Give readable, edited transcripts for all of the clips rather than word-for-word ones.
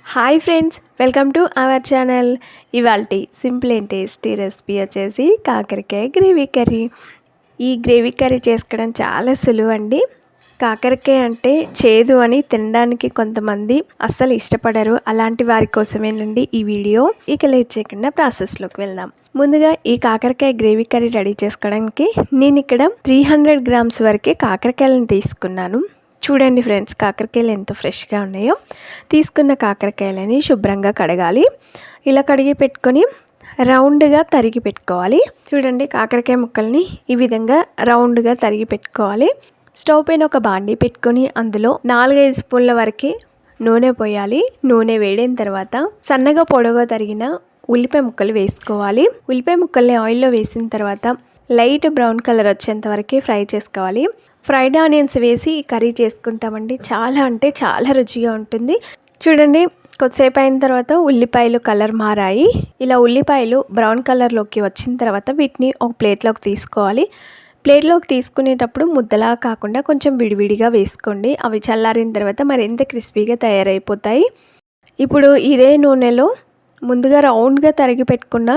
Hi friends, welcome to our channel. ఇవాల్టి simple and tasty recipe వచ్చేసి కాకరకాయ gravy curry. ఈ గ్రేవీ కర్రీ చేసుకోవడం చాలా సులువు అండి. కాకరకాయ అంటే చేదు అని తినడానికి కొంతమంది అస్సలు ఇష్టపడరు. అలాంటి వారి కోసమేనండి ఈ వీడియో. ఇక లేట్ చేయకుండా ప్రాసెస్లోకి వెళ్దాం. ముందుగా ఈ కాకరకాయ గ్రేవీ కర్రీ రెడీ చేసుకోవడానికి నేను ఇక్కడ 300 గ్రామ్స్ వరకే కాకరకాయలను తీసుకున్నాను. చూడండి ఫ్రెండ్స్, కాకరకాయలు ఎంత ఫ్రెష్గా ఉన్నాయో. తీసుకున్న కాకరకాయలని శుభ్రంగా కడగాలి. ఇలా కడిగి పెట్టుకొని రౌండ్గా తరిగి పెట్టుకోవాలి. చూడండి, కాకరకాయ ముక్కల్ని ఈ విధంగా రౌండ్గా తరిగి పెట్టుకోవాలి. స్టవ్ పైన ఒక బాండీ పెట్టుకొని అందులో 4-5 స్పూన్ల వరకు నూనె పోయాలి. నూనె వేడిన తర్వాత సన్నగా పొడవుగా తరిగిన ఉల్లిపాయ ముక్కలు వేసుకోవాలి. ఉల్లిపాయ ముక్కల్ని ఆయిల్లో వేసిన తర్వాత లైట్ బ్రౌన్ కలర్ వచ్చేంత వరకు ఫ్రై చేసుకోవాలి. ఫ్రైడ్ ఆనియన్స్ వేసి కర్రీ చేసుకుంటామండి. చాలా అంటే చాలా రుచిగా ఉంటుంది. చూడండి, కొద్దిసేపు అయిన తర్వాత ఉల్లిపాయలు కలర్ మారాయి. ఇలా ఉల్లిపాయలు బ్రౌన్ కలర్లోకి వచ్చిన తర్వాత వీటిని ఒక ప్లేట్లోకి తీసుకోవాలి. ప్లేట్లోకి తీసుకునేటప్పుడు ముద్దలా కాకుండా కొంచెం విడివిడిగా వేసుకోండి. అవి చల్లారిన తర్వాత మరింత క్రిస్పీగా తయారైపోతాయి. ఇప్పుడు ఇదే నూనెలో ముందుగా రౌండ్గా తరిగి పెట్టుకున్న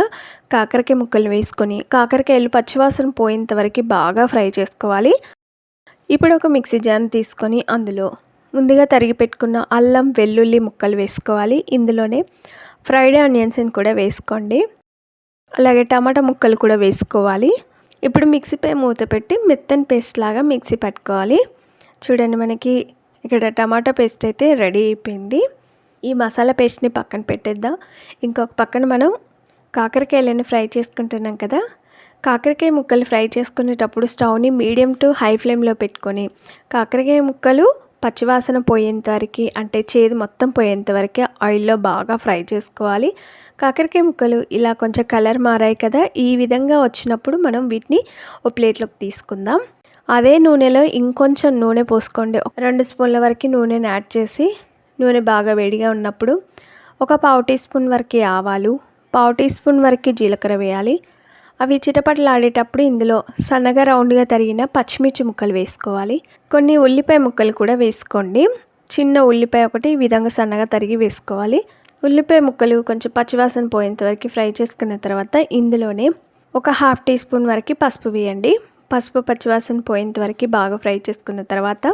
కాకరకాయ ముక్కలు వేసుకొని కాకరకాయలు పచ్చివాసన పోయేంత వరకు బాగా ఫ్రై చేసుకోవాలి. ఇప్పుడు ఒక మిక్సీ జార్ తీసుకొని అందులో ముందుగా తరిగి పెట్టుకున్న అల్లం వెల్లుల్లి ముక్కలు వేసుకోవాలి. ఇందులోనే ఫ్రైడ్ ఆనియన్స్ని కూడా వేసుకోండి. అలాగే టమాటా ముక్కలు కూడా వేసుకోవాలి. ఇప్పుడు మిక్సీపై మూత పెట్టి మెత్తని పేస్ట్ లాగా మిక్సీ పట్టుకోవాలి. చూడండి, మనకి ఇక్కడ టమాటా పేస్ట్ అయితే రెడీ అయిపోయింది. ఈ మసాలా పేస్ట్ని పక్కన పెట్టేద్దాం. ఇంకొక పక్కన మనం కాకరకాయలను ఫ్రై చేసుకుంటున్నాం కదా. కాకరకాయ ముక్కలు ఫ్రై చేసుకునేటప్పుడు స్టవ్ని మీడియం టు హై ఫ్లేమ్లో పెట్టుకొని కాకరకాయ ముక్కలు పచ్చివాసన పోయేంత వరకు, అంటే చేదు మొత్తం పోయేంత వరకు ఆయిల్లో బాగా ఫ్రై చేసుకోవాలి. కాకరకాయ ముక్కలు ఇలా కొంచెం కలర్ మారాయి కదా, ఈ విధంగా వచ్చినప్పుడు మనం వీటిని ఒక ప్లేట్లోకి తీసుకుందాం. అదే నూనెలో ఇంకొంచెం నూనె పోసుకోండి. 2 స్పూన్ల వరకు నూనెని యాడ్ చేసి నూనె బాగా వేడిగా ఉన్నప్పుడు ఒక 1/2 టీ స్పూన్ వరకు ఆవాలు, 1/2 టీ స్పూన్ వరకు జీలకర్ర వేయాలి. అవి చిటపటలాడేటప్పుడు ఇందులో సన్నగా రౌండ్గా తరిగిన పచ్చిమిర్చి ముక్కలు వేసుకోవాలి. కొన్ని ఉల్లిపాయ ముక్కలు కూడా వేసుకోండి. చిన్న ఉల్లిపాయ ఒకటి ఈ విధంగా సన్నగా తరిగి వేసుకోవాలి. ఉల్లిపాయ ముక్కలు కొంచెం పచ్చివాసన పోయేంత వరకు ఫ్రై చేసుకున్న తర్వాత ఇందులోనే ఒక 1/2 టీ స్పూన్ వరకు పసుపు వేయండి. పసుపు పచ్చివాసన పోయేంత వరకు బాగా ఫ్రై చేసుకున్న తర్వాత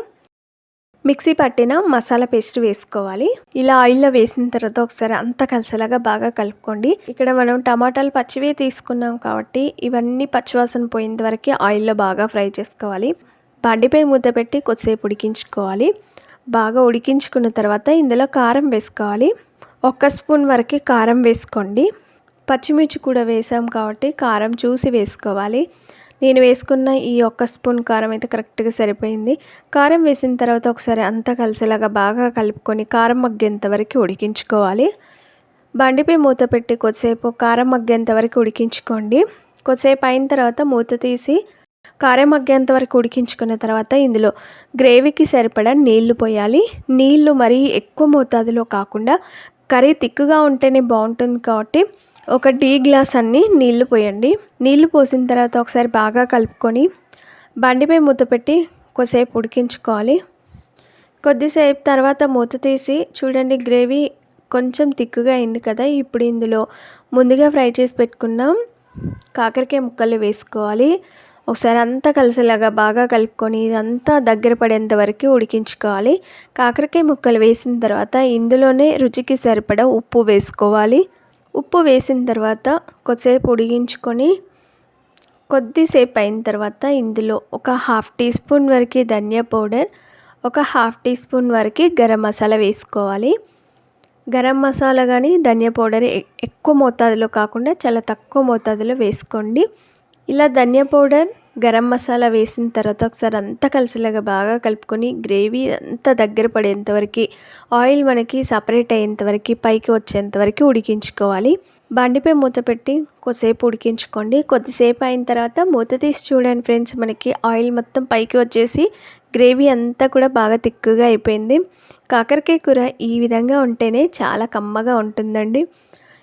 మిక్సీ పట్టిన మసాలా పేస్ట్ వేసుకోవాలి. ఇలా ఆయిల్లో వేసిన తర్వాత ఒకసారి అంతా కలిసేలాగా బాగా కలుపుకోండి. ఇక్కడ మనం టమాటాలు పచ్చివే తీసుకున్నాం కాబట్టి ఇవన్నీ పచ్చివాసన పోయేంత వరకు ఆయిల్లో బాగా ఫ్రై చేసుకోవాలి. బండిపై మూత పెట్టి కొద్దిసేపు ఉడికించుకోవాలి. బాగా ఉడికించుకున్న తర్వాత ఇందులో కారం వేసుకోవాలి. 1 స్పూన్ వరకు కారం వేసుకోండి. పచ్చిమిర్చి కూడా వేసాం కాబట్టి కారం చూసి వేసుకోవాలి. నేను వేసుకున్న ఈ 1 స్పూన్ కారం అయితే కరెక్ట్గా సరిపోయింది. కారం వేసిన తర్వాత ఒకసారి అంతా కలిసేలాగా బాగా కలుపుకొని కారం మగ్గేంత వరకు ఉడికించుకోవాలి. బండిపై మూత పెట్టి కొద్దిసేపు కారం మగ్గేంత వరకు ఉడికించుకోండి. కొద్దిసేపు అయిన తర్వాత మూత తీసి కారం మగ్గేంత వరకు ఉడికించుకున్న తర్వాత ఇందులో గ్రేవీకి సరిపడా నీళ్లు పోయాలి. నీళ్లు మరీ ఎక్కువ మోతాదులో కాకుండా కర్రీ తిక్కుగా ఉంటేనే బాగుంటుంది కాబట్టి ఒక టీ గ్లాస్ అన్ని నీళ్లు పోయండి. నీళ్లు పోసిన తర్వాత ఒకసారి బాగా కలుపుకొని బండిపై మూత పెట్టి కొద్దిసేపు ఉడికించుకోవాలి. కొద్దిసేపు తర్వాత మూత తీసి చూడండి, గ్రేవీ కొంచెం తిక్కుగా అయింది కదా. ఇప్పుడు ఇందులో ముందుగా ఫ్రై చేసి పెట్టుకున్నాం కాకరకాయ ముక్కలు వేసుకోవాలి. ఒకసారి అంతా కలిసేలాగా బాగా కలుపుకొని ఇదంతా దగ్గర పడేంత వరకు ఉడికించుకోవాలి. కాకరకాయ ముక్కలు వేసిన తర్వాత ఇందులోనే రుచికి సరిపడా ఉప్పు వేసుకోవాలి. ఉప్పు వేసిన తర్వాత కొద్దిసేపు ఉడికించుకొని కొద్దిసేపు అయిన తర్వాత ఇందులో ఒక 1/2 టీ స్పూన్ వరకు ధనియా పౌడర్, ఒక 1/2 టీ స్పూన్ వరకు గరం మసాలా వేసుకోవాలి. గరం మసాలా కానీ ధనియా పౌడర్ ఎక్కువ మోతాదులో కాకుండా చాలా తక్కువ మోతాదులో వేసుకోండి. ఇలా ధనియా పౌడర్ గరం మసాలా వేసిన తర్వాత ఒకసారి అంతా కలిసేలాగా బాగా కలుపుకొని గ్రేవీ అంతా దగ్గర పడేంత వరకు ఆయిల్ మనకి సపరేట్ అయ్యేంత వరకు పైకి వచ్చేంత వరకు ఉడికించుకోవాలి. బండిపై మూత పెట్టి కొద్దిసేపు ఉడికించుకోండి. కొద్దిసేపు అయిన తర్వాత మూత తీసి చూడండి ఫ్రెండ్స్, మనకి ఆయిల్ మొత్తం పైకి వచ్చేసి గ్రేవీ అంతా కూడా బాగా తిక్కుగా అయిపోయింది. కాకరకాయ కూర ఈ విధంగా ఉంటేనే చాలా కమ్మగా ఉంటుందండి.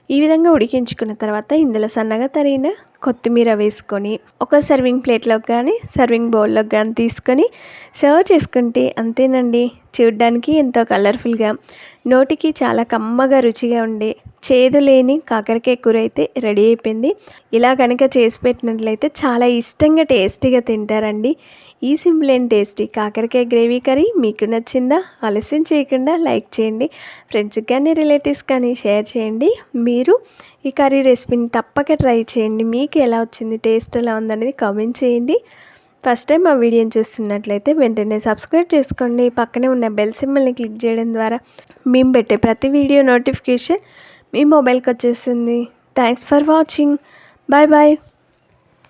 ఈ విధంగా ఉడికించుకున్న తర్వాత ఇందులో సన్నగా తరిగిన కొత్తిమీర వేసుకొని ఒక సర్వింగ్ ప్లేట్లోకి కానీ సర్వింగ్ బౌల్లోకి కానీ తీసుకొని సర్వ్ చేసుకుంటే అంతేనండి. చూడ్డానికి ఎంతో కలర్ఫుల్గా, నోటికి చాలా కమ్మగా రుచిగా ఉండే చేదు లేని కాకరకాయ కూర అయితే రెడీ అయిపోయింది. ఇలా కనుక చేసి పెట్టినట్లయితే చాలా ఇష్టంగా టేస్టీగా తింటారండి. ఈ సింపుల్ అండ్ టేస్టీ కాకరకాయ గ్రేవీ కర్రీ మీకు నచ్చిందా? ఆలస్యం చేయకుండా లైక్ చేయండి, ఫ్రెండ్స్కి కానీ రిలేటివ్స్ కానీ షేర్ చేయండి. మీరు ఈ కర్రీ రెసిపీని తప్పక ట్రై చేయండి. మీకు ఎలా వచ్చింది, టేస్ట్ ఎలా ఉందనేది కామెంట్ చేయండి. ఫస్ట్ టైం మా వీడియోని చూస్తున్నట్లయితే వెంటనే సబ్స్క్రైబ్ చేసుకోండి. పక్కనే ఉన్న బెల్ సింబల్ని క్లిక్ చేయడం ద్వారా మేము పెట్టే ప్రతి వీడియో నోటిఫికేషన్ మీ మొబైల్కి వచ్చేస్తుంది. Thanks for watching. Bye bye.